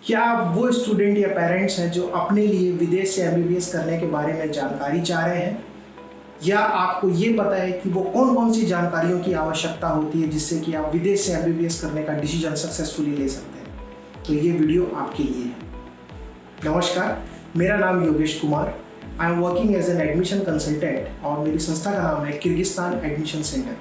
क्या आप वो स्टूडेंट या पेरेंट्स हैं जो अपने लिए विदेश से एमबीबीएस करने के बारे में जानकारी चाह रहे हैं, या आपको ये पता है कि वो कौन कौन सी जानकारियों की आवश्यकता होती है जिससे कि आप विदेश से एमबीबीएस करने का डिसीजन सक्सेसफुली ले सकते हैं? तो ये वीडियो आपके लिए है। नमस्कार, मेरा नाम Yogesh Kumar. I am working as an admission consultant और मेरी संस्था का नाम है Kyrgyzstan admission centre.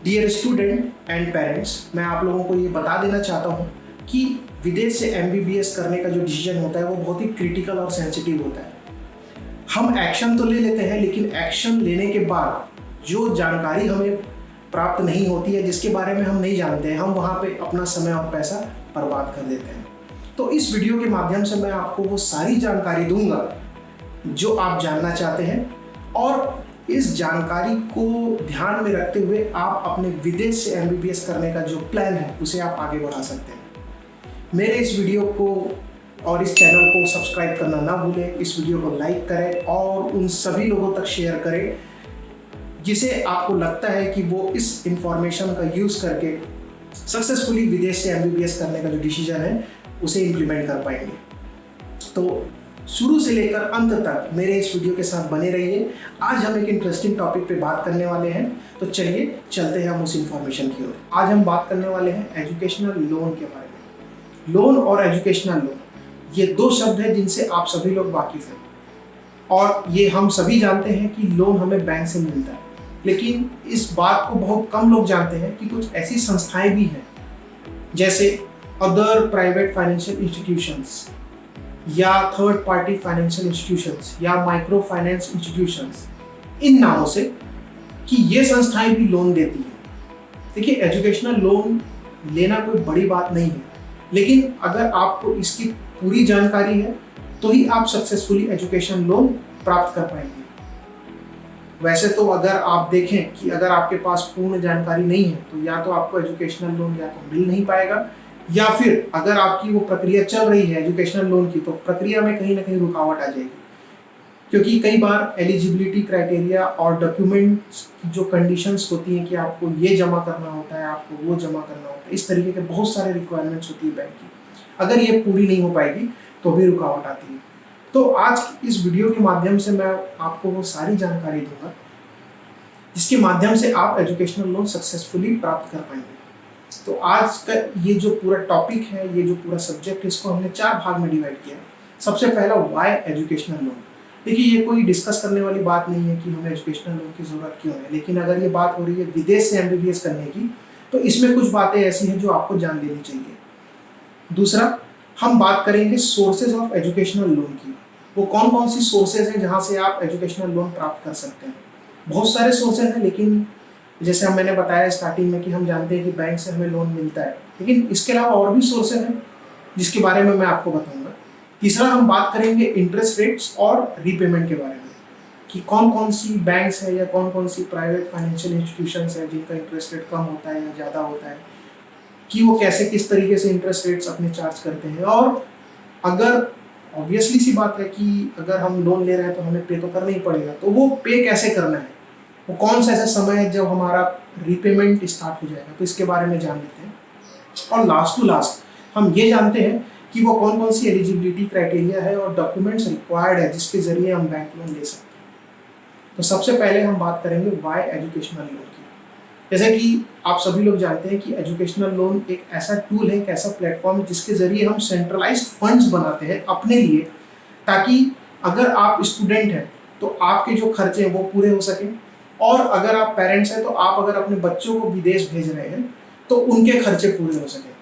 Dear student and parents, मैं आप लोगों को ये बता देना चाहता हूँ कि विदेश से एमबीबीएस करने का जो डिसीजन होता है वो बहुत ही क्रिटिकल और सेंसिटिव होता है। हम एक्शन तो ले लेते हैं, लेकिन एक्शन लेने के बाद जो जानकारी हमें प्राप्त नहीं होती है, जिसके बारे में हम नहीं जानते हैं, हम वहाँ पे अपना समय और पैसा बर्बाद कर देते हैं। तो इस वीडियो के माध्यम से मैं आपको वो सारी जानकारी दूंगा जो आप जानना चाहते हैं, और इस जानकारी को ध्यान में रखते हुए आप अपने विदेश से एमबीबीएस करने का जो प्लान है उसे आप आगे बढ़ा सकते हैं। मेरे इस वीडियो को और इस चैनल को सब्सक्राइब करना ना भूलें, इस वीडियो को लाइक करें और उन सभी लोगों तक शेयर करें जिसे आपको लगता है कि वो इस इंफॉर्मेशन का यूज़ करके सक्सेसफुली विदेश से एमबीबीएस करने का जो डिसीजन है उसे इम्प्लीमेंट कर पाएंगे। तो शुरू से लेकर अंत तक मेरे इस वीडियो के साथ बने रहिए। आज हम एक इंटरेस्टिंग टॉपिक पे बात करने वाले हैं, तो चलिए चलते हैं हम उस इंफॉर्मेशन की ओर। आज हम बात करने वाले हैं एजुकेशनल लोन के बारे में। लोन और एजुकेशनल लोन, ये दो शब्द हैं जिनसे आप सभी लोग वाकिफ हैं, और ये हम सभी जानते हैं कि लोन हमें बैंक से मिलता है। लेकिन इस बात को बहुत कम लोग जानते हैं कि कुछ ऐसी संस्थाएं भी हैं जैसे अदर प्राइवेट फाइनेंशियल इंस्टीट्यूशंस या थर्ड पार्टी फाइनेंशियल इंस्टीट्यूशंस या माइक्रो फाइनेंस इंस्टीट्यूशंस, इन नामों से, कि ये संस्थाएं भी लोन देती हैं। देखिए, एजुकेशनल लोन लेना कोई बड़ी बात नहीं है, लेकिन अगर आपको इसकी पूरी जानकारी है तो ही आप सक्सेसफुली एजुकेशन लोन प्राप्त कर पाएंगे। वैसे तो अगर आप देखें कि अगर आपके पास पूर्ण जानकारी नहीं है तो या तो आपको एजुकेशनल लोन या तो मिल नहीं पाएगा, या फिर अगर आपकी वो प्रक्रिया चल रही है एजुकेशनल लोन की तो प्रक्रिया में कहीं ना कहीं रुकावट आ जाएगी, क्योंकि कई बार एलिजिबिलिटी क्राइटेरिया और डॉक्यूमेंट्स की जो कंडीशंस होती हैं कि आपको ये जमा करना होता है, आपको वो जमा करना होता है, इस तरीके के बहुत सारे रिक्वायरमेंट्स होती है बैंक की। अगर ये पूरी नहीं हो पाएगी तो भी रुकावट आती है। तो आज इस वीडियो के माध्यम से मैं आपको वो सारी जानकारी दूंगा जिसके माध्यम से आप एजुकेशनल लोन सक्सेसफुली प्राप्त कर पाएंगे। तो आज का ये जो पूरा टॉपिक है, ये जो पूरा सब्जेक्ट है, इसको हमने 4 भाग में डिवाइड किया है। सबसे पहला, व्हाई एजुकेशनल लोन। देखिए, ये कोई डिस्कस करने वाली बात नहीं है कि हमें एजुकेशनल लोन की ज़रूरत क्यों है, लेकिन अगर ये बात हो रही है विदेश से एमबीबीएस करने की तो इसमें कुछ बातें ऐसी हैं जो आपको जान लेनी चाहिए। दूसरा, हम बात करेंगे सोर्सेज ऑफ एजुकेशनल लोन की। वो कौन कौन सी सोर्सेज हैं जहाँ से आप एजुकेशनल लोन प्राप्त कर सकते हैं। बहुत सारे सोर्सेज हैं, लेकिन जैसे मैंने बताया स्टार्टिंग में कि हम जानते हैं कि बैंक से हमें लोन मिलता है, लेकिन इसके अलावा और भी सोर्सेज हैं जिसके बारे में मैं आपको बताऊंगा। तीसरा, हम बात करेंगे इंटरेस्ट रेट्स और रीपेमेंट के बारे में, कि कौन कौन सी बैंक्स है या कौन कौन सी प्राइवेट फाइनेंशियल इंस्टीट्यूशंस है जिनका इंटरेस्ट रेट कम होता है या ज़्यादा होता है, कि वो कैसे किस तरीके से इंटरेस्ट रेट्स अपने चार्ज करते हैं। और अगर ऑब्वियसली सी बात है कि अगर हम लोन ले रहे हैं तो हमें पे तो करना ही पड़ेगा, तो वो पे कैसे करना है, वो कौन सा ऐसा समय है जब हमारा रीपेमेंट स्टार्ट हो जाएगा, तो इसके बारे में जान लेते हैं। और लास्ट टू लास्ट हम ये जानते हैं कि वो कौन कौन सी एलिजिबिलिटी क्राइटेरिया है और डॉक्यूमेंट्स रिक्वायर्ड है जिसके जरिए हम बैंक लोन ले सकते हैं। तो सबसे पहले हम बात करेंगे व्हाई एजुकेशनल लोन की। जैसे कि आप सभी लोग जानते हैं कि एजुकेशनल लोन एक ऐसा टूल है, एक ऐसा प्लेटफॉर्म है जिसके जरिए हम सेंट्रलाइज्ड फंड्स बनाते हैं अपने लिए, ताकि अगर आप स्टूडेंट हैं तो आपके जो खर्चे हैं वो पूरे हो सकें, और अगर आप पेरेंट्स हैं तो आप अगर अपने बच्चों को विदेश भेज रहे हैं तो उनके खर्चे पूरे हो सकें।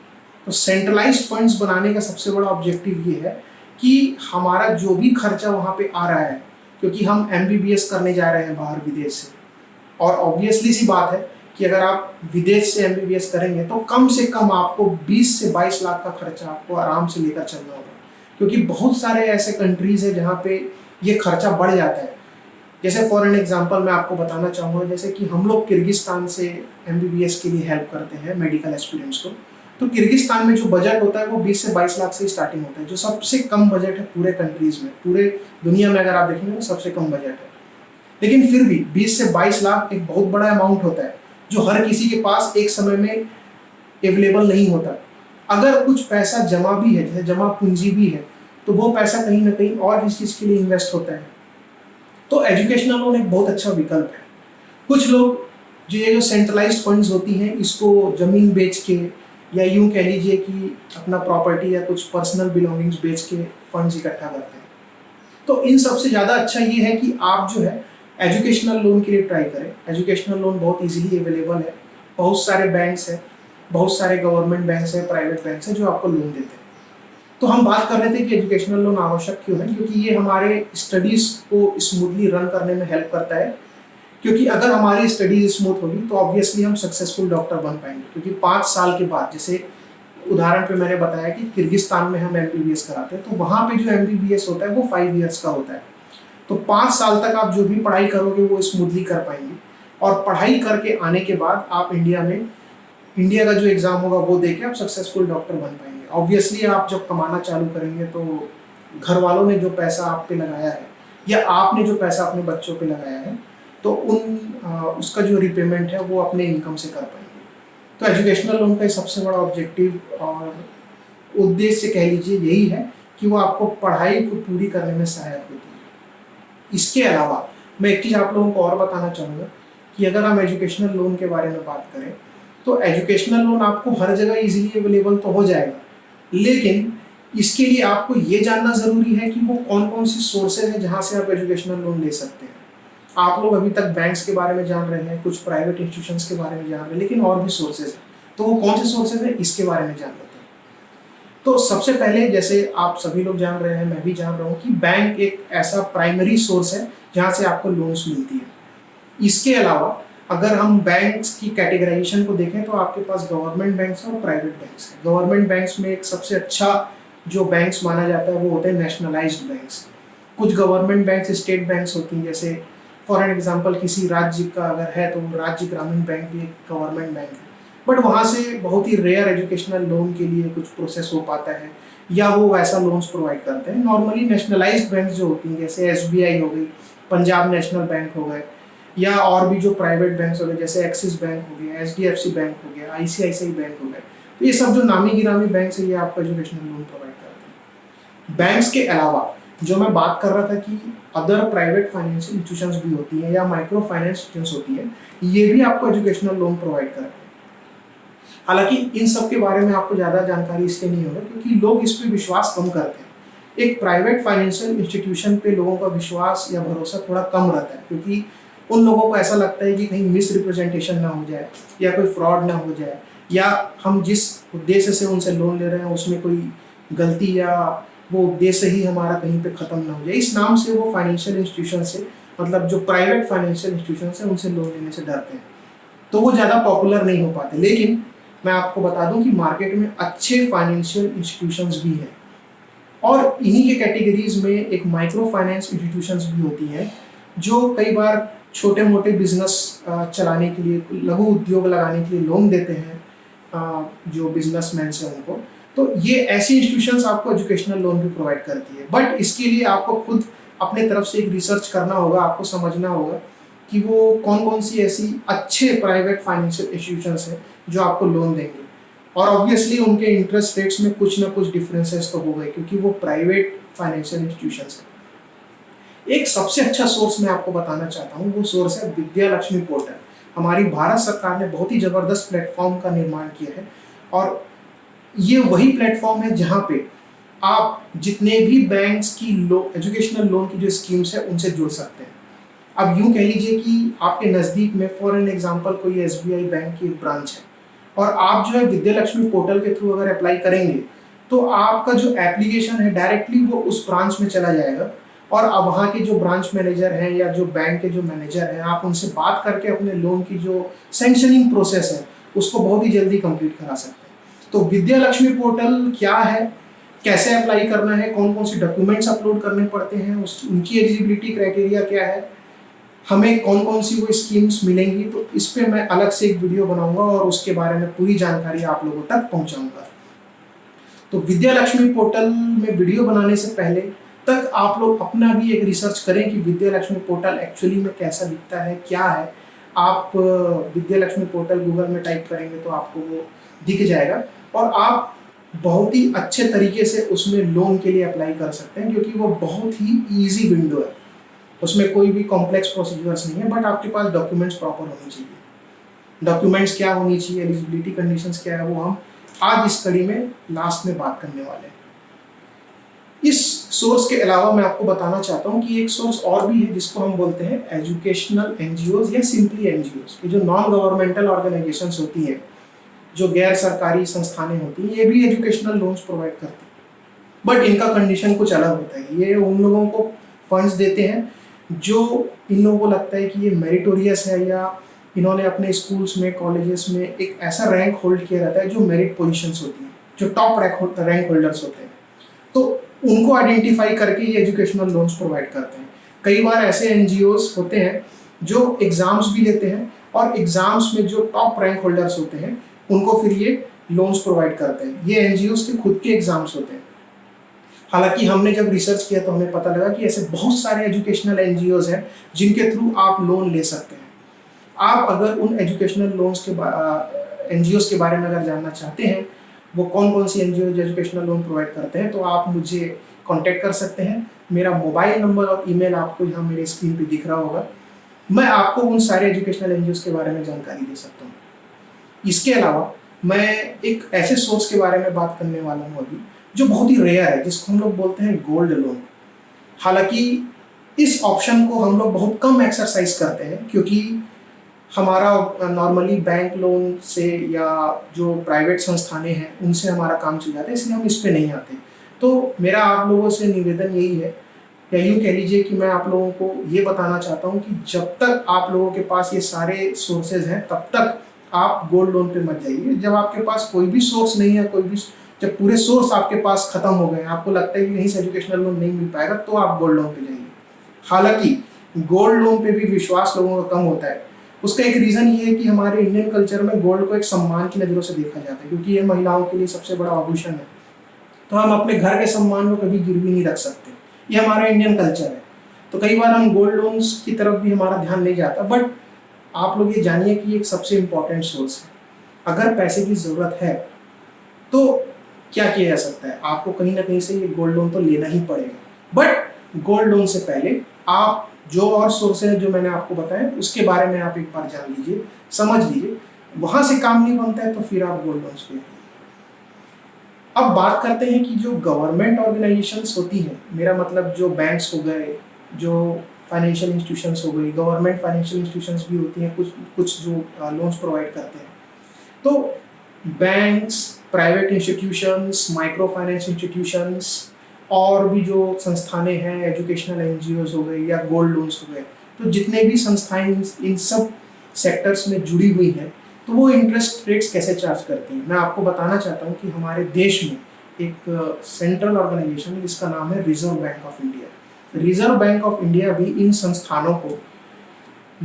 तो सेंट्रलाइज्ड फंड्स बनाने का सबसे बड़ा ऑब्जेक्टिव ये है कि हमारा जो भी खर्चा वहाँ पे आ रहा है, क्योंकि हम एमबीबीएस करने जा रहे हैं बाहर विदेश से, और ऑब्वियसली सी बात है कि अगर आप विदेश से एमबीबीएस करेंगे तो कम से कम आपको 20 से 22 लाख का खर्चा आपको आराम से लेकर चलना होगा, क्योंकि बहुत सारे ऐसे कंट्रीज हैं जहाँ पे ये खर्चा बढ़ जाता है। जैसे फॉर एन एग्जांपल मैं आपको बताना चाहूँगा, जैसे कि हम लोग किर्गिस्तान से एमबीबीएस के लिए हेल्प करते हैं मेडिकल एस्पिरेंट्स को, तो किर्गिस्तान में जो बजट होता है वो 20 से 22 लाख से स्टार्टिंग होता है, जो सबसे कम बजट है पूरे कंट्रीज में। पूरे दुनिया में अगर आप देखेंगे तो सबसे कम बजट है, लेकिन फिर भी 20 से 22 लाख एक बहुत बड़ा अमाउंट होता है जो हर किसी के पास एक समय में अवेलेबल नहीं होता। अगर कुछ पैसा जमा भी है, जैसे जमा पूंजी भी है, तो वो पैसा कहीं ना कहीं और किसी चीज़ के लिए इन्वेस्ट होता है। तो एजुकेशनल लोन एक बहुत अच्छा विकल्प है। कुछ लोग जो ये जो सेंट्रलाइज्ड फंड्स होती हैं, इसको ज़मीन बेच के या यूं कह लीजिए कि अपना प्रॉपर्टी या कुछ पर्सनल बिलोंगिंग्स बेच के फंड्स इकट्ठा करते हैं। तो इन सबसे ज़्यादा अच्छा ये है कि आप जो है एजुकेशनल लोन के लिए ट्राई करें। एजुकेशनल लोन बहुत इजीली अवेलेबल है, बहुत सारे बैंक्स हैं, बहुत सारे गवर्नमेंट बैंक्स हैं, प्राइवेट बैंक्स हैं जो आपको लोन देते हैं। तो हम बात कर रहे थे कि एजुकेशनल लोन आवश्यक क्यों है, क्योंकि ये हमारे स्टडीज़ को स्मूथली रन करने में हेल्प करता है। क्योंकि अगर हमारी स्टडीज स्मूथ होगी तो ऑब्वियसली हम सक्सेसफुल डॉक्टर बन पाएंगे, क्योंकि 5 साल के बाद, जैसे उदाहरण पे मैंने बताया कि किर्गिस्तान में हम एमबीबीएस कराते हैं, तो वहाँ पे जो एमबीबीएस होता है वो 5 इयर्स का होता है। तो 5 साल तक आप जो भी पढ़ाई करोगे वो स्मूथली कर पाएंगे, और पढ़ाई करके आने के बाद आप इंडिया का जो एग्ज़ाम होगा वो दे के आप सक्सेसफुल डॉक्टर बन पाएंगे। ऑब्वियसली आप जब कमाना चालू करेंगे तो घर वालों ने जो पैसा आप पे लगाया है या आपने जो पैसा अपने बच्चों पे लगाया है, तो उसका जो रिपेमेंट है वो अपने इनकम से कर पाएंगे। तो एजुकेशनल लोन का सबसे बड़ा ऑब्जेक्टिव और उद्देश्य कह लीजिए यही है कि वो आपको पढ़ाई को पूरी करने में सहायक होती है। इसके अलावा मैं एक चीज़ आप लोगों को और बताना चाहूँगा कि अगर हम एजुकेशनल लोन के बारे में बात करें, तो एजुकेशनल लोन आपको हर जगह इजीली अवेलेबल तो हो जाएगा, लेकिन इसके लिए आपको ये जानना ज़रूरी है कि वो कौन कौन सी सोर्सेज हैं जहाँ से आप एजुकेशनल लोन ले सकते हैं। आप लोग अभी तक बैंक्स के बारे में जान रहे हैं, कुछ प्राइवेट इंस्टीट्यूशंस के बारे में जान रहे हैं, लेकिन और भी सोर्सेज हैं। तो वो कौन से सोर्सेज हैं, इसके बारे में जान लेते हैं। तो सबसे पहले, जैसे आप सभी लोग जान रहे हैं, मैं भी जान रहा हूँ कि बैंक एक ऐसा प्राइमरी सोर्स है जहाँ से आपको लोन्स मिलती है। इसके अलावा अगर हम बैंक्स की कैटेगराइजेशन को देखें तो आपके पास गवर्नमेंट बैंक्स हैं और प्राइवेट बैंक्स हैं। गवर्नमेंट बैंक्स में एक सबसे अच्छा जो बैंक्स माना जाता है वो होते हैं नेशनलाइज्ड बैंक्स। कुछ गवर्नमेंट बैंक्स स्टेट बैंक्स होती हैं, जैसे फॉर एन एग्जाम्पल किसी राज्य का अगर है तो राज्य ग्रामीण बैंक भी एक गवर्नमेंट बैंक है, बट वहाँ से बहुत ही रेयर एजुकेशनल लोन के लिए कुछ प्रोसेस हो पाता है या वो वैसा लोन्स प्रोवाइड करते हैं। नॉर्मली नेशनलाइज्ड बैंक जो होती हैं, जैसे एसबीआई हो गई, पंजाब नेशनल बैंक हो गए, या और भी जो प्राइवेट बैंक्स हो गए जैसे एक्सिस बैंक हो गया, एचडीएफसी बैंक हो गया, आईसीआईसीआई बैंक हो गए, तो ये सब जो नामी गिरामी बैंक है ये आपको एजुकेशनल लोन प्रोवाइड करते हैं। बैंक्स के अलावा जो मैं बात कर रहा था कि अदर प्राइवेट फाइनेंशियल इंस्टीट्यूशंस भी होती हैं या माइक्रो फाइनेंस इंस्टीट्यूशंस होती है, ये भी आपको एजुकेशनल लोन प्रोवाइड करते हैं। हालांकि इन सब के बारे में आपको ज़्यादा जानकारी इसलिए नहीं होगा क्योंकि लोग इस पर विश्वास कम करते हैं। एक प्राइवेट फाइनेंशियल इंस्टीट्यूशन पे लोगों का विश्वास या भरोसा थोड़ा कम रहता है, क्योंकि उन लोगों को ऐसा लगता है कि कहीं मिस रिप्रेजेंटेशन ना हो जाए या कोई फ्रॉड ना हो जाए, या हम जिस उद्देश्य से उनसे लोन ले रहे हैं उसमें कोई गलती या वो उद्देश्य ही हमारा कहीं पे ख़त्म ना हो जाए। इस नाम से वो फाइनेंशियल इंस्टीट्यूशन से, मतलब जो प्राइवेट फाइनेंशियल इंस्टीट्यूशन है, उनसे लोन लेने से डरते हैं, तो वो ज़्यादा पॉपुलर नहीं हो पाते। लेकिन मैं आपको बता दूं कि मार्केट में अच्छे फाइनेंशियल इंस्टीट्यूशंस भी हैं, और इन्हीं के कैटेगरीज में एक माइक्रो फाइनेंस इंस्टीट्यूशंस भी होती हैं जो कई बार छोटे मोटे बिजनेस चलाने के लिए, लघु उद्योग लगाने के लिए लोन देते हैं जो बिजनेसमैन हैं उनको। तो ये ऐसी इंस्टीट्यूशंस आपको एजुकेशनल लोन भी प्रोवाइड करती है, बट इसके लिए आपको खुद अपने तरफ से एक रिसर्च करना होगा, आपको समझना होगा कि वो कौन कौन सी ऐसी अच्छे प्राइवेट फाइनेंशियल इंस्टीट्यूशंस हैं जो आपको लोन देंगे। और ऑब्वियसली उनके इंटरेस्ट रेट्स में कुछ ना कुछ डिफरेंसेस तो हो गए, क्योंकि वो प्राइवेट फाइनेंशियल इंस्टीट्यूशंस हैं। एक सबसे अच्छा सोर्स मैं आपको बताना चाहता हूँ, वो सोर्स है विद्या लक्ष्मी पोर्टल। हमारी भारत सरकार ने बहुत ही ज़बरदस्त प्लेटफॉर्म का निर्माण किया है, और ये वही प्लेटफॉर्म है जहाँ पे आप जितने भी बैंक्स की एजुकेशनल लोन की जो स्कीम्स है उनसे जुड़ सकते हैं। अब यूँ कह लीजिए कि आपके नज़दीक में फॉर एन एग्जांपल कोई एसबीआई बैंक की एक ब्रांच है, और आप जो है विद्या लक्ष्मी पोर्टल के थ्रू अगर अप्लाई करेंगे तो आपका जो एप्लीकेशन है डायरेक्टली वो उस ब्रांच में चला जाएगा, और अब वहाँ के जो ब्रांच मैनेजर हैं या जो बैंक के जो मैनेजर हैं, आप उनसे बात करके अपने लोन की जो सैंक्शनिंग प्रोसेस है उसको बहुत ही जल्दी कंप्लीट करा सकते हैं। तो विद्या लक्ष्मी पोर्टल क्या है, कैसे अप्लाई करना है, कौन कौन से डॉक्यूमेंट्स अपलोड करने पड़ते हैं, उनकी एलिजिबिलिटी क्राइटेरिया क्या है, हमें कौन कौन सी वो स्कीम्स मिलेंगी, तो इस पे मैं अलग से एक वीडियो बनाऊंगा और उसके बारे में पूरी जानकारी आप लोगों तक पहुंचाऊंगा। तो विद्या लक्ष्मी पोर्टल में वीडियो बनाने से पहले तक आप लोग अपना भी एक रिसर्च करें कि विद्या लक्ष्मी पोर्टल एक्चुअली में कैसा दिखता है, क्या है। आप विद्या लक्ष्मी पोर्टल गूगल में टाइप करेंगे तो आपको वो दिख जाएगा, और आप बहुत ही अच्छे तरीके से उसमें लोन के लिए अप्लाई कर सकते हैं, क्योंकि वो बहुत ही ईजी विंडो है। उसमें कोई भी कॉम्प्लेक्स प्रोसीजर्स नहीं है, बट आपके पास डॉक्यूमेंट्स प्रॉपर होने चाहिए। डॉक्यूमेंट्स क्या होनी चाहिए, एलिजिबिलिटी कंडीशंस क्या है, वो हम आज इस कड़ी में लास्ट में बात करने वाले हैं। इस सोर्स के अलावा मैं आपको बताना चाहता हूँ कि एक सोर्स और भी है जिसको हम बोलते हैं एजुकेशनल एनजीओज या सिंपली एनजीओज। ये जो नॉन गवर्नमेंटल ऑर्गेनाइजेशंस होती हैं, जो गैर सरकारी संस्थानें होती हैं, ये भी एजुकेशनल लोन्स प्रोवाइड करती हैं, बट इनका कंडीशन कुछ अलग होता है। ये उन लोगों को फंड्स देते हैं जो इन लोगों को लगता है कि ये मेरिटोरियस है, या इन्होंने अपने स्कूल्स में, कॉलेजेस में एक ऐसा रैंक होल्ड किया रहता है जो मेरिट पोजीशंस होती हैं, जो टॉप रैंक होल्डर्स होते हैं, तो उनको आइडेंटिफाई करके ये एजुकेशनल लोन्स प्रोवाइड करते हैं। कई बार ऐसे एनजीओज होते हैं जो एग्जाम्स भी लेते हैं, और एग्जाम्स में जो टॉप रैंक होल्डर्स होते हैं उनको फिर ये लोन्स प्रोवाइड करते हैं। ये एनजीओज के खुद के एग्जाम्स होते हैं। हालांकि हमने जब रिसर्च किया तो हमें पता लगा कि ऐसे बहुत सारे एजुकेशनल एनजीओज हैं जिनके थ्रू आप लोन ले सकते हैं। आप अगर उन एजुकेशनल लोन्स के एनजीओज के बारे में अगर जानना चाहते हैं, वो कौन कौन सी एनजीओ एजुकेशनल लोन प्रोवाइड करते हैं, तो आप मुझे कांटेक्ट कर सकते हैं। मेरा मोबाइल नंबर और ईमेल आपको यहाँ मेरे स्क्रीन पे दिख रहा होगा। मैं आपको उन सारे एजुकेशनल एनजीओज के बारे में जानकारी दे सकता हूँ। इसके अलावा मैं एक ऐसे सोर्स के बारे में बात करने वाला हूँ अभी, जो बहुत ही रेयर है, जिसको हम लोग बोलते हैं गोल्ड लोन। हालांकि इस ऑप्शन को हम लोग बहुत कम एक्सरसाइज करते हैं, क्योंकि हमारा नॉर्मली बैंक लोन से या जो प्राइवेट संस्थानें हैं उनसे हमारा काम चल जाता है, इसलिए हम इस पे नहीं आते। तो मेरा आप लोगों से निवेदन यही है, या यूँ कह लीजिए कि मैं आप लोगों को ये बताना चाहता हूँ कि जब तक आप लोगों के पास ये सारे सोर्सेज हैं, तब तक आप गोल्ड लोन पे मत जाइए। जब आपके पास कोई भी सोर्स नहीं है, जब पूरे सोर्स आपके पास खत्म हो गए, आपको लगता है कि कहीं से एजुकेशनल लोन नहीं मिल पाएगा, तो आप गोल्ड लोन पे जाइए। हालांकि गोल्ड लोन पे भी विश्वास लोगों का कम होता है। उसका एक रीज़न ये है कि हमारे इंडियन कल्चर में गोल्ड को एक सम्मान की नज़रों से देखा जाता है, क्योंकि ये महिलाओं के लिए सबसे बड़ा आभूषण है। तो हम अपने घर के सम्मान को कभी गिरवी नहीं रख सकते, ये हमारा इंडियन कल्चर है। तो कई बार हम गोल्ड लोन्स की तरफ भी हमारा ध्यान नहीं जाता। बट आप लोग ये जानिए कि एक सबसे इम्पॉर्टेंट सोर्स है। अगर पैसे की ज़रूरत है तो क्या किया जा सकता है, आपको कहीं ना कहीं से ये गोल्ड लोन तो लेना ही पड़ेगा। बट गोल्ड लोन से पहले आप जो और सोर्सेज जो मैंने आपको बताया उसके बारे में आप एक बार जान लीजिए, समझ लीजिए। वहां से काम नहीं बनता है तो फिर आप गोल्ड लोन्स पे। अब बात करते हैं कि जो गवर्नमेंट ऑर्गेनाइजेशंस होती हैं, मेरा मतलब जो बैंक्स हो गए, जो फाइनेंशियल इंस्टीट्यूशंस हो गई, गवर्नमेंट फाइनेंशियल इंस्टीट्यूशंस भी होती हैं, कुछ जो लोन्स प्रोवाइड करते हैं। तो banks, private institutions, micro finance institutions और भी जो संस्थानें हैं, एजुकेशनल एनजीओज हो गए या गोल्ड लोन्स हो गए, तो जितने भी संस्थाएं इन सब सेक्टर्स में जुड़ी हुई हैं, तो वो इंटरेस्ट रेट्स कैसे चार्ज करती हैं। मैं आपको बताना चाहता हूँ कि हमारे देश में एक सेंट्रल ऑर्गेनाइजेशन है जिसका नाम है reserve bank of India. Reserve bank of India भी इन संस्थानों को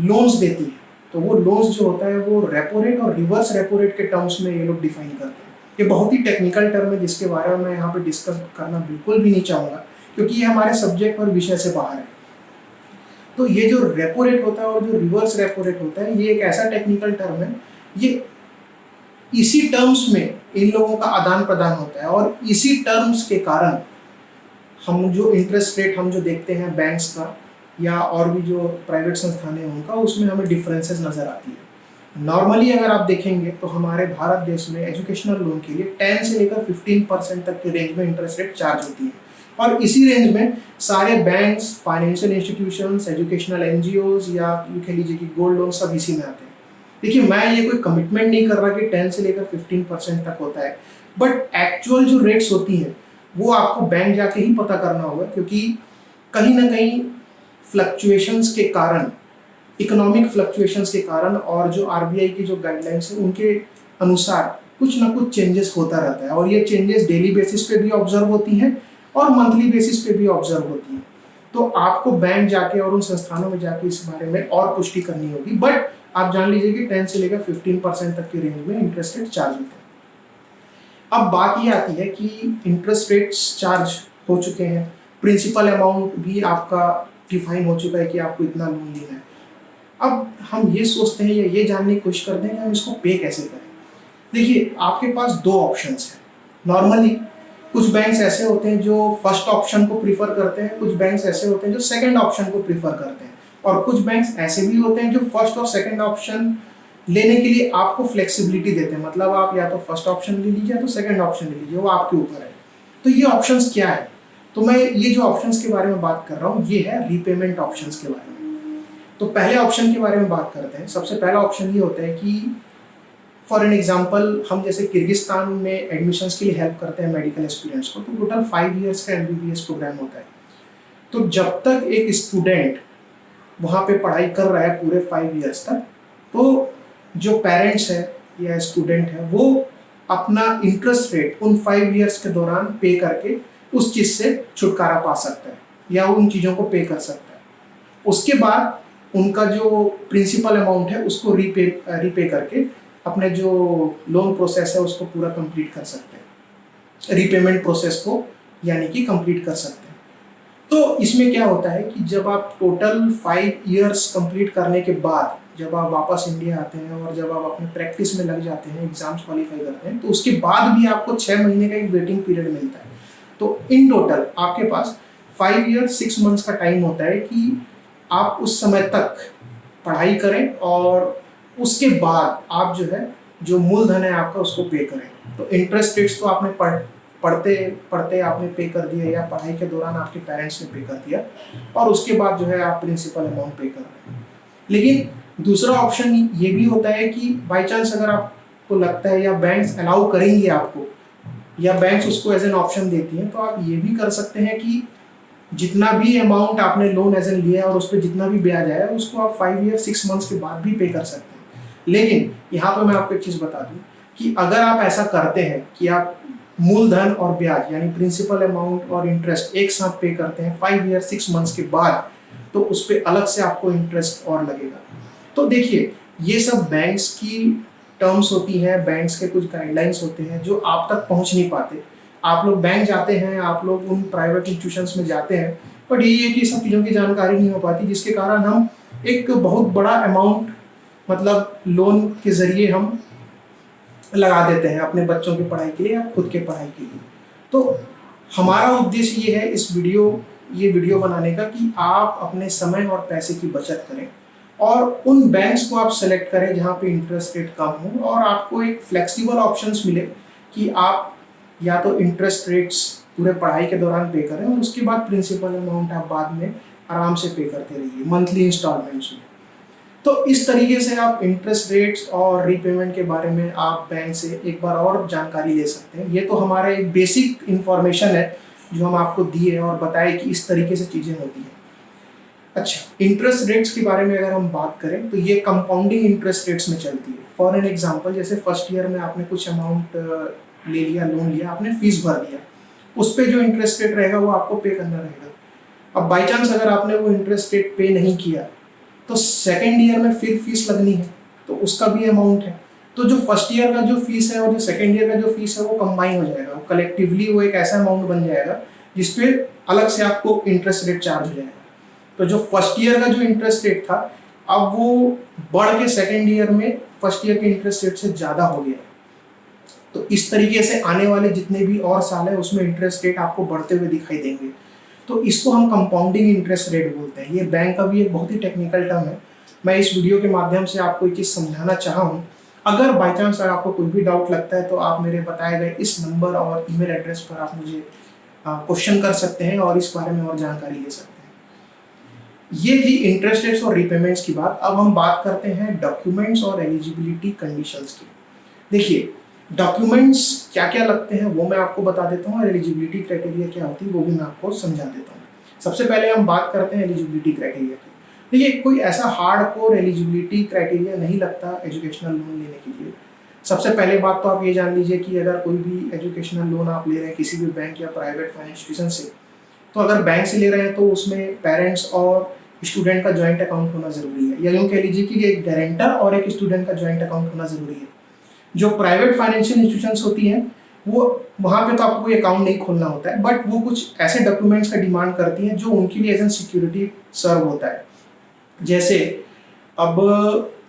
लोन्स देती है। तो वो लोन्स जो होता है वो रेपो रेट और रिवर्स रेपो रेट के टर्म्स में ये लोग डिफाइन करते हैं। ये बहुत ही टेक्निकल टर्म है जिसके बारे में मैं यहाँ पे डिस्कस करना बिल्कुल भी नहीं चाहूँगा, क्योंकि ये हमारे सब्जेक्ट और विषय से बाहर है। तो ये जो रेपो रेट होता है और जो रिवर्स रेपो रेट होता है, ये एक ऐसा टेक्निकल टर्म है, ये इसी टर्म्स में इन लोगों का आदान प्रदान होता है, और इसी टर्म्स के कारण हम जो इंटरेस्ट रेट हम जो देखते हैं बैंक्स का या और भी जो प्राइवेट संस्थान है उनका, उसमें हमें डिफरेंसेस नज़र आती है। नॉर्मली अगर आप देखेंगे तो हमारे भारत देश में एजुकेशनल लोन के लिए 10 से लेकर 15% तक के रेंज में इंटरेस्ट रेट चार्ज होती है, और इसी रेंज में सारे banks, financial institutions, educational NGOs या यू कह लीजिए कि गोल्ड लोन सब इसी में आते हैं। देखिए, मैं ये कोई कमिटमेंट नहीं कर रहा कि 10 से लेकर 15% तक होता है, बट एक्चुअल जो रेट्स होती हैं वो आपको बैंक जाके ही पता करना होगा, क्योंकि कहीं ना कहीं फ्लक्चुएशंस के कारण, इकोनॉमिक फ्लक्चुएशंस के कारण और जो आरबीआई की जो गाइडलाइंस है उनके अनुसार कुछ ना कुछ चेंजेस होता रहता है, और ये चेंजेस डेली बेसिस पे भी ऑब्जर्व होती हैं और मंथली बेसिस पे भी ऑब्जर्व होती हैं। तो आपको बैंक जाके और उन संस्थानों में जाके इस बारे में और पुष्टि करनी होगी। बट आप जान लीजिए कि 10 से लेकर 15% तक के रेंज में इंटरेस्ट रेट चार्ज होते हैं। अब बात ये आती है कि इंटरेस्ट रेट्स चार्ज हो चुके हैं, प्रिंसिपल अमाउंट भी आपका डिफाइन हो चुका है कि आपको इतना लोन लेना है। अब हम ये सोचते हैं या ये जानने की कोशिश करते हैं कि हम इसको पे कैसे करें। देखिए, आपके पास दो ऑप्शंस हैं। नॉर्मली कुछ बैंक्स ऐसे होते हैं जो फर्स्ट ऑप्शन को प्रीफर करते हैं, कुछ बैंक्स ऐसे होते हैं जो सेकंड ऑप्शन को प्रीफर करते हैं, और कुछ बैंक्स ऐसे भी होते हैं जो फर्स्ट और सेकंड ऑप्शन लेने के लिए आपको फ्लेक्सिबिलिटी देते हैं, मतलब आप या तो फर्स्ट ऑप्शन ले लीजिए या तो सेकंड ऑप्शन ले लीजिए, वो आपके ऊपर है। तो ये ऑप्शंस क्या है? तो मैं ये जो ऑप्शंस के बारे में बात कर रहा हूँ ये है रीपेमेंट ऑप्शंस के बारे में। तो पहले ऑप्शन के बारे में बात करते हैं। सबसे पहला ऑप्शन ये होता है कि फॉर एन एग्जांपल हम जैसे किर्गिस्तान में एडमिशन्स के लिए हेल्प करते हैं मेडिकल स्टूडेंट्स को, तो टोटल 5 इयर्स का MBBS प्रोग्राम होता है। तो जब तक एक स्टूडेंट वहाँ पे पढ़ाई कर रहा है पूरे 5 इयर्स तक, तो जो पेरेंट्स है या स्टूडेंट है वो अपना इंटरेस्ट रेट उन 5 इयर्स के दौरान पे करके उस चीज़ से छुटकारा पा सकता है या उन चीज़ों को पे कर सकता है। उसके बाद उनका जो प्रिंसिपल अमाउंट है उसको रीपे करके अपने जो लोन प्रोसेस है उसको पूरा कंप्लीट कर सकते हैं, रीपेमेंट प्रोसेस को यानी कि कंप्लीट कर सकते हैं। तो इसमें क्या होता है कि जब आप टोटल 5 इयर्स कंप्लीट करने के बाद जब आप वापस इंडिया आते हैं और जब आप अपने प्रैक्टिस में लग जाते हैं, एग्जाम्स क्वालिफाई करते हैं, तो उसके बाद भी आपको 6 महीने का एक वेटिंग पीरियड मिलता है। तो इन टोटल आपके पास 5 ईयर 6 मंथ्स का टाइम होता है कि आप उस समय तक पढ़ाई करें और उसके बाद आप जो है जो मूलधन है आपका उसको पे करें। तो इंटरेस्ट रेट्स तो आपने पढ़ते पढ़ते आपने पे कर दिया या पढ़ाई के दौरान आपके पेरेंट्स ने पे कर दिया और उसके बाद जो है आप प्रिंसिपल अमाउंट पे कर रहे हैं। लेकिन दूसरा ऑप्शन ये भी होता है कि बाई चांस अगर आपको लगता है या बैंक्स अलाउ करेंगे आपको या बैंक्स उसको एज एन ऑप्शन देती हैं, तो आप ये भी कर सकते हैं कि जितना भी अमाउंट आपने लोन एज एन लिया है और उस पर जितना भी ब्याज आया है उसको आप 5 ईयर 6 मंथ्स के बाद भी पे कर सकते हैं। लेकिन यहाँ पर मैं आपको एक चीज़ बता दूँ कि अगर आप ऐसा करते हैं कि आप मूलधन और ब्याज यानी प्रिंसिपल अमाउंट और इंटरेस्ट एक साथ पे करते हैं 5 ईयर 6 मंथ्स के बाद, तो उस पर अलग से आपको इंटरेस्ट और लगेगा। तो देखिए ये सब बैंक्स की टर्म्स होती हैं, बैंक्स के कुछ गाइडलाइंस होते हैं जो आप तक पहुंच नहीं पाते। आप लोग बैंक जाते हैं, आप लोग उन प्राइवेट इंस्टीट्यूशंस में जाते हैं, बट ये है कि सब चीज़ों की जानकारी नहीं हो पाती, जिसके कारण हम एक बहुत बड़ा अमाउंट मतलब लोन के ज़रिए हम लगा देते हैं अपने बच्चों की पढ़ाई के लिए या खुद के पढ़ाई के लिए। तो हमारा उद्देश्य ये है ये वीडियो बनाने का कि आप अपने समय और पैसे की बचत करें और उन बैंक्स को आप सेलेक्ट करें जहाँ पे इंटरेस्ट रेट कम हो और आपको एक फ्लेक्सिबल ऑप्शंस मिले कि आप या तो इंटरेस्ट रेट्स पूरे पढ़ाई के दौरान पे करें और उसके बाद प्रिंसिपल अमाउंट आप बाद में आराम से पे करते रहिए मंथली इंस्टॉलमेंट्स में। तो इस तरीके से आप इंटरेस्ट रेट्स और रीपेमेंट के बारे में आप बैंक से एक बार और जानकारी ले सकते हैं। ये तो हमारा एक बेसिक इन्फॉर्मेशन है जो हम आपको दिए और बताए कि इस तरीके से चीज़ें होती हैं। अच्छा, इंटरेस्ट रेट्स के बारे में अगर हम बात करें तो ये कंपाउंडिंग इंटरेस्ट रेट्स में चलती है। फॉर एन एग्जांपल जैसे फर्स्ट ईयर में आपने कुछ अमाउंट ले लिया, लोन लिया, आपने फीस भर दिया, उस पर जो इंटरेस्ट रेट रहेगा वो आपको पे करना रहेगा। अब बाई चांस अगर आपने वो इंटरेस्ट रेट पे नहीं किया तो सेकेंड ईयर में फिर फीस लगनी है, तो उसका भी अमाउंट है। तो जो फर्स्ट ईयर का जो फीस है और जो सेकेंड ईयर का जो फीस है वो कंबाइन हो जाएगा, कलेक्टिवली वो एक ऐसा अमाउंट बन जाएगा जिसपे अलग से आपको इंटरेस्ट रेट चार्ज हो जाएगा। तो जो फर्स्ट ईयर का जो इंटरेस्ट रेट था अब वो बढ़ के सेकेंड ईयर में फर्स्ट ईयर के इंटरेस्ट रेट से ज़्यादा हो गया। तो इस तरीके से आने वाले जितने भी और साल है उसमें इंटरेस्ट रेट आपको बढ़ते हुए दिखाई देंगे। तो इसको हम कंपाउंडिंग इंटरेस्ट रेट बोलते हैं। ये बैंक का भी एक बहुत ही टेक्निकल टर्म है। मैं इस वीडियो के माध्यम से आपको एक चीज़ समझाना चाहा हूँ। अगर बाई चांस अगर आपको कोई भी डाउट लगता है तो आप मेरे बताए गए इस नंबर और ईमेल एड्रेस पर आप मुझे क्वेश्चन कर सकते हैं और इस बारे में और जानकारी ले सकते हैं। ये थी इंटरेस्ट रेट्स और रीपेमेंट्स की बात। अब हम बात करते हैं डॉक्यूमेंट्स और एलिजिबिलिटी कंडीशंस की। देखिए डॉक्यूमेंट्स क्या क्या लगते हैं वो मैं आपको बता देता हूँ और एलिजिबिलिटी क्राइटेरिया क्या होती है वो भी मैं आपको समझा देता हूँ। सबसे पहले हम बात करते हैं एलिजिबिलिटी क्राइटेरिया की। देखिए कोई ऐसा हार्ड कोर एलिजिबिलिटी क्राइटेरिया नहीं लगता एजुकेशनल लोन लेने के लिए। सबसे पहले बात तो आप ये जान लीजिए कि अगर कोई भी एजुकेशनल लोन आप ले रहे हैं किसी भी बैंक या प्राइवेट फाइनेंस इंस्टीट्यूशन से, तो अगर बैंक से ले रहे हैं तो उसमें पेरेंट्स और स्टूडेंट का ज्वाइंट अकाउंट होना जरूरी है, या यूँ कह लीजिए कि एक गारंटर और एक स्टूडेंट का ज्वाइंट अकाउंट होना जरूरी है। जो प्राइवेट फाइनेंशियल इंस्टीट्यूशंस होती हैं वो वहाँ पे तो आपको कोई अकाउंट नहीं खोलना होता है, बट वो कुछ ऐसे डॉक्यूमेंट्स का डिमांड करती हैं जो उनके लिए एज एन सिक्योरिटी सर्व होता है। जैसे अब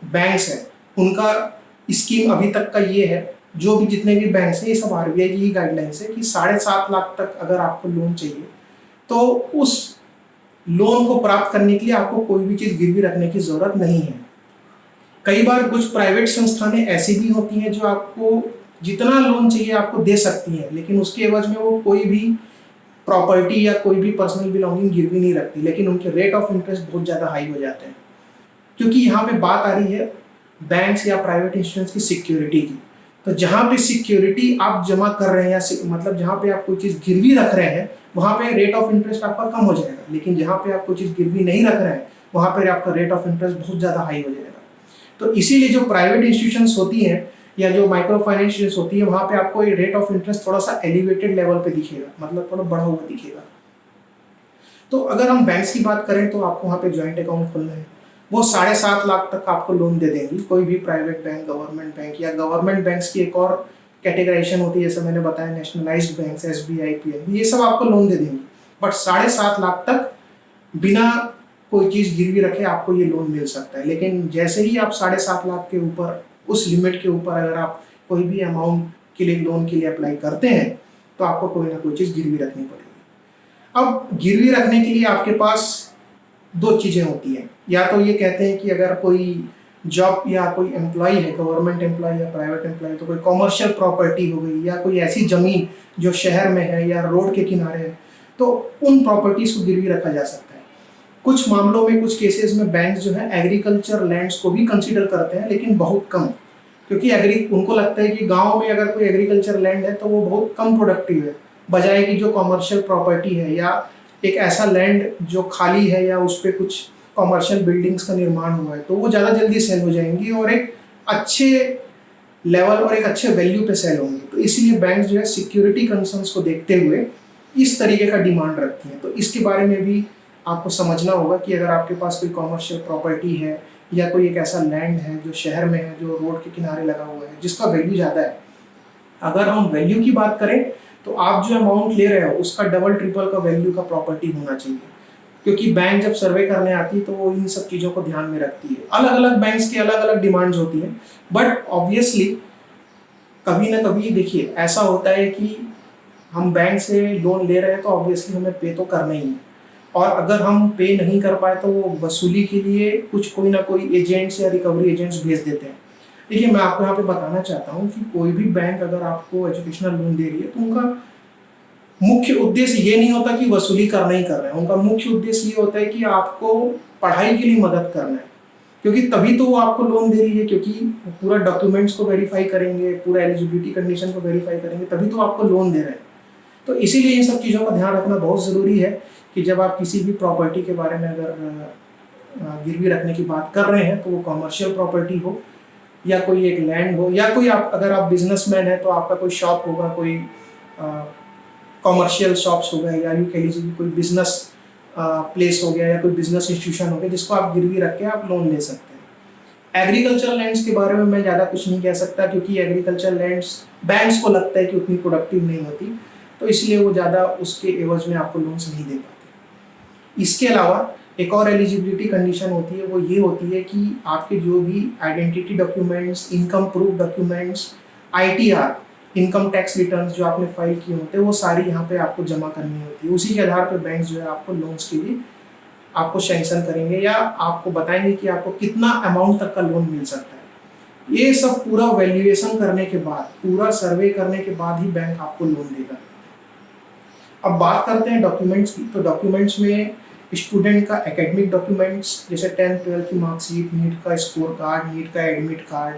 बैंक्स हैं, उनका स्कीम अभी तक का ये है जो भी जितने भी बैंक हैं, ये सब आरबीआई की ही गाइडलाइंस है कि 7.5 लाख तक अगर आपको लोन चाहिए तो उस लोन को प्राप्त करने के लिए आपको कोई भी चीज़ गिरवी रखने की ज़रूरत नहीं है। कई बार कुछ प्राइवेट संस्थानें ऐसी भी होती हैं जो आपको जितना लोन चाहिए आपको दे सकती हैं, लेकिन उसके एवज में वो कोई भी प्रॉपर्टी या कोई भी पर्सनल बिलोंगिंग गिरवी नहीं रखती, लेकिन उनके रेट ऑफ इंटरेस्ट बहुत ज़्यादा हाई हो जाते हैं। क्योंकि यहाँ पे बात आ रही है बैंक्स या प्राइवेट इंस्टीट्यूशंस की सिक्योरिटी की। तो जहाँ पे सिक्योरिटी आप जमा कर रहे हैं या मतलब जहाँ पे आप कोई चीज़ गिरवी रख रहे हैं वहाँ पे रेट ऑफ इंटरेस्ट आपका कम हो जाएगा, लेकिन जहाँ पे आप कोई चीज़ गिरवी नहीं रख रहे हैं वहाँ पे आपका रेट ऑफ इंटरेस्ट बहुत ज़्यादा हाई हो जाएगा। तो इसीलिए जो प्राइवेट इंस्टीट्यूशंस होती हैं या जो माइक्रो फाइनेंस होती है वहाँ पे आपको रेट ऑफ इंटरेस्ट थोड़ा सा एलिवेटेड लेवल पे दिखेगा, मतलब थोड़ा बढ़ा हुआ दिखेगा। तो अगर हम बैंक्स की बात करें तो आपको वहाँ पे ज्वाइंट अकाउंट खोलना है, वो 7.5 लाख तक आपको लोन दे देंगी। कोई भी प्राइवेट बैंक, गवर्नमेंट बैंक या गवर्नमेंट बैंक्स की एक और कैटेगराइजेशन होती है, जैसे मैंने बताया नेशनलाइज्ड बैंक्स, एसबीआई, पीएनबी, ये सब आपको लोन दे देंगी। बट 7.5 लाख तक बिना कोई चीज़ गिरवी रखे आपको ये लोन मिल सकता है। लेकिन जैसे ही आप 7.5 लाख के ऊपर, उस लिमिट के ऊपर अगर आप कोई भी अमाउंट के लिए लोन के लिए अप्लाई करते हैं तो आपको कोई ना कोई चीज़ गिरवी रखनी पड़ेगी। अब गिरवी रखने के लिए आपके पास दो चीज़ें होती हैं, या तो ये कहते हैं कि अगर कोई जॉब या कोई एम्प्लॉय है, गवर्नमेंट एम्प्लॉय या प्राइवेट एम्प्लॉय, तो कोई कॉमर्शियल प्रॉपर्टी हो गई या कोई ऐसी ज़मीन जो शहर में है या रोड के किनारे है, तो उन प्रॉपर्टीज़ को गिरवी रखा जा सकता है। कुछ मामलों में, कुछ केसेस में बैंक जो है एग्रीकल्चर लैंड्स को भी कंसीडर करते हैं, लेकिन बहुत कम, क्योंकि उनको लगता है कि गांव में अगर कोई एग्रीकल्चर लैंड है तो वो बहुत कम प्रोडक्टिव है, बजाय कि जो कॉमर्शियल प्रॉपर्टी है या एक ऐसा लैंड जो खाली है या उस पर कुछ कॉमर्शियल बिल्डिंग्स का निर्माण हुआ है, तो वो ज़्यादा जल्दी सेल हो जाएंगी और एक अच्छे लेवल और एक अच्छे वैल्यू पे सेल होंगी। तो इसीलिए बैंक जो है सिक्योरिटी कंसर्न्स को देखते हुए इस तरीके का डिमांड रखती हैं। तो इसके बारे में भी आपको समझना होगा कि अगर आपके पास कोई कॉमर्शियल प्रॉपर्टी है या कोई एक ऐसा लैंड है जो शहर में है, जो रोड के किनारे लगा हुआ है, जिसका वैल्यू ज़्यादा है, अगर हम वैल्यू की बात करें तो आप जो अमाउंट ले रहे हो उसका डबल ट्रिपल का वैल्यू का प्रॉपर्टी होना चाहिए। क्योंकि बैंक जब सर्वे करने आती है तो वो इन सब चीज़ों को ध्यान में रखती है। अलग अलग बैंक्स की अलग अलग डिमांड्स होती हैं, बट ऑब्वियसली कभी ना कभी देखिए ऐसा होता है कि हम बैंक से लोन ले रहे हैं तो ऑब्वियसली हमें पे तो करना ही है, और अगर हम पे नहीं कर पाए तो वो वसूली के लिए कोई ना कोई एजेंट्स या रिकवरी एजेंट्स भेज देते हैं। देखिए, मैं आपको यहाँ पे बताना चाहता हूँ कि कोई भी बैंक अगर आपको एजुकेशनल लोन दे रही है तो उनका मुख्य उद्देश्य ये नहीं होता कि वसूली करना ही कर रहे हैं। उनका मुख्य उद्देश्य ये होता है कि आपको पढ़ाई के लिए मदद करना है, क्योंकि तभी तो वो आपको लोन दे रही है, क्योंकि पूरा डॉक्यूमेंट्स को वेरीफाई करेंगे, पूरा एलिजिबिलिटी कंडीशन को वेरीफाई करेंगे, तभी तो आपको लोन दे रहे हैं। तो इसीलिए इन सब चीज़ों का ध्यान रखना बहुत ज़रूरी है कि जब आप किसी भी प्रॉपर्टी के बारे में अगर गिरवी रखने की बात कर रहे हैं तो वो कॉमर्शियल प्रॉपर्टी हो या कोई एक लैंड हो, या कोई अगर आप बिजनेसमैन है तो आपका कोई शॉप होगा, कोई कॉमर्शियल शॉप्स हो गए, या यूँ कह लीजिए कोई बिजनेस प्लेस हो गया या कोई बिजनेस इंस्टीट्यूशन हो गया जिसको आप गिरवी रख के आप लोन ले सकते हैं। एग्रीकल्चर लैंड्स के बारे में मैं ज़्यादा कुछ नहीं कह सकता, क्योंकि एग्रीकल्चर लैंड्स बैंक्स को लगता है कि उतनी प्रोडक्टिव नहीं होती, तो इसलिए वो ज़्यादा उसके एवज में आपको लोन्स नहीं दे पाते। इसके अलावा एक और एलिजिबिलिटी कंडीशन होती है, वो ये होती है कि आपके जो भी identity documents, income proof documents, ITR, income tax returns जो आपने फाइल किए होते हैं, वो सारी यहाँ पे आपको जमा करनी होती है। उसी के आधार पर बैंक जो है आपको लोन्स के लिए आपको सैंक्शन करेंगे या आपको बताएंगे कि आपको कितना अमाउंट तक का लोन मिल सकता है। ये सब पूरा वैल्यूएशन करने के बाद, पूरा सर्वे करने के बाद ही बैंक आपको लोन देगा। अब बात करते हैं डॉक्यूमेंट्स की। तो डॉक्यूमेंट्स में स्टूडेंट का एकेडमिक डॉक्यूमेंट्स जैसे 10th 12th की मार्कशीट, नीट का स्कोर कार्ड, नीट का एडमिट कार्ड,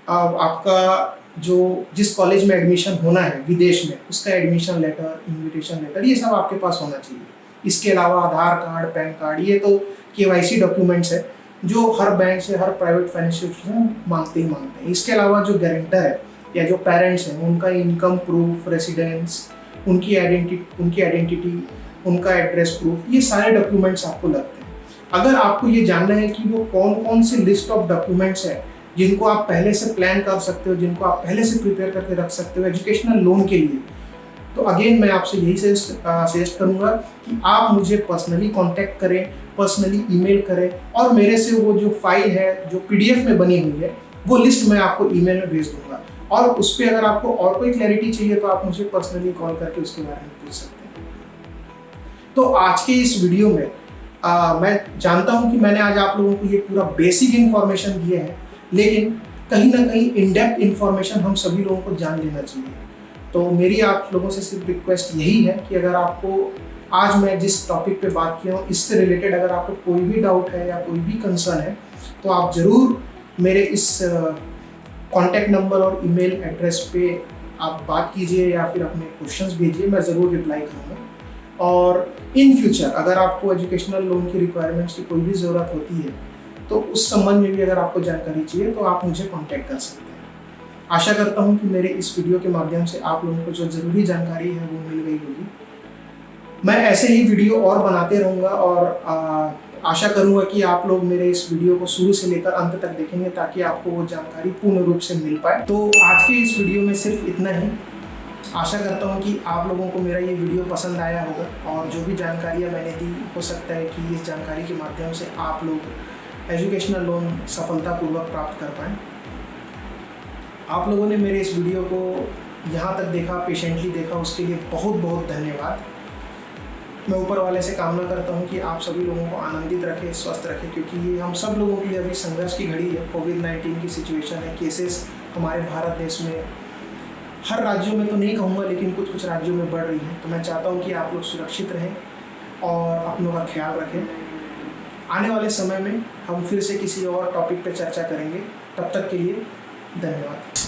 आपका जो जिस कॉलेज में एडमिशन होना है विदेश में उसका एडमिशन लेटर, इन्विटेशन लेटर, ये सब आपके पास होना चाहिए। इसके अलावा आधार कार्ड, पैन कार्ड, ये तो KYC डॉक्यूमेंट्स है जो हर बैंक से, हर प्राइवेट फाइनेंशियल इंस्टीट्यूशन मांगते हैं। इसके अलावा जो गारंटर है या जो पेरेंट्स हैं उनका इनकम प्रूफ, रेसिडेंस, उनकी आइडेंटिटी, उनका एड्रेस प्रूफ, ये सारे डॉक्यूमेंट्स आपको लगते हैं। अगर आपको ये जानना है कि वो कौन कौन से लिस्ट ऑफ डॉक्यूमेंट्स है जिनको आप पहले से प्लान कर सकते हो, जिनको आप पहले से प्रिपेयर करके रख सकते हो एजुकेशनल लोन के लिए, तो अगेन मैं आपसे यही सजेस्ट करूँगा कि आप मुझे पर्सनली कांटेक्ट करें, पर्सनली ईमेल करें, और मेरे से वो जो फाइल है जो PDF में बनी हुई है वो लिस्ट मैं आपको ईमेल में भेज दूँगा। और उस पर अगर आपको और कोई क्लैरिटी चाहिए तो आप मुझे पर्सनली कॉल करके उसके बारे में पूछ सकते हैं। तो आज के इस वीडियो में मैं जानता हूं कि मैंने आज आप लोगों को ये पूरा बेसिक इन्फॉर्मेशन दिया है, लेकिन कहीं ना कहीं इन डेप्थ इन्फॉर्मेशन हम सभी लोगों को जान लेना चाहिए। तो मेरी आप लोगों से सिर्फ रिक्वेस्ट यही है कि अगर आपको आज मैं जिस टॉपिक पे बात किया हूँ इससे रिलेटेड अगर आपको कोई भी डाउट है या कोई भी कंसर्न है तो आप ज़रूर मेरे इस कॉन्टैक्ट नंबर और ईमेल एड्रेस पे आप बात कीजिए या फिर अपने क्वेश्चंस भेजिए, मैं ज़रूर रिप्लाई करूँगा। और इन फ्यूचर अगर आपको एजुकेशनल लोन की रिक्वायरमेंट्स की कोई भी ज़रूरत होती है तो उस संबंध में भी अगर आपको जानकारी चाहिए तो आप मुझे कॉन्टैक्ट कर सकते हैं। आशा करता हूँ कि मेरे इस वीडियो के माध्यम से आप लोगों को जो ज़रूरी जानकारी है वो मिल गई होगी। मैं ऐसे ही वीडियो और बनाते रहूँगा और आशा करूँगा कि आप लोग मेरे इस वीडियो को शुरू से लेकर अंत तक देखेंगे ताकि आपको वो जानकारी पूर्ण रूप से मिल पाए। तो आज के इस वीडियो में सिर्फ इतना ही। आशा करता हूँ कि आप लोगों को मेरा ये वीडियो पसंद आया होगा और जो भी जानकारियाँ मैंने दी हो सकता है कि इस जानकारी के माध्यम से आप लोग एजुकेशनल लोन सफलतापूर्वक प्राप्त कर पाएँ। आप लोगों ने मेरे इस वीडियो को यहाँ तक देखा, पेशेंटली देखा, उसके लिए बहुत बहुत धन्यवाद। मैं ऊपर वाले से कामना करता हूँ कि आप सभी लोगों को आनंदित रखें, स्वस्थ रखें, क्योंकि ये हम सब लोगों के लिए अभी संघर्ष की घड़ी है। कोविड-19 की सिचुएशन है, केसेस हमारे भारत देश में हर राज्यों में तो नहीं कहूँगा लेकिन कुछ कुछ राज्यों में बढ़ रही है। तो मैं चाहता हूँ कि आप लोग सुरक्षित रहें और अपनों का ख्याल रखें। आने वाले समय में हम फिर से किसी और टॉपिक पर चर्चा करेंगे। तब तक के लिए धन्यवाद।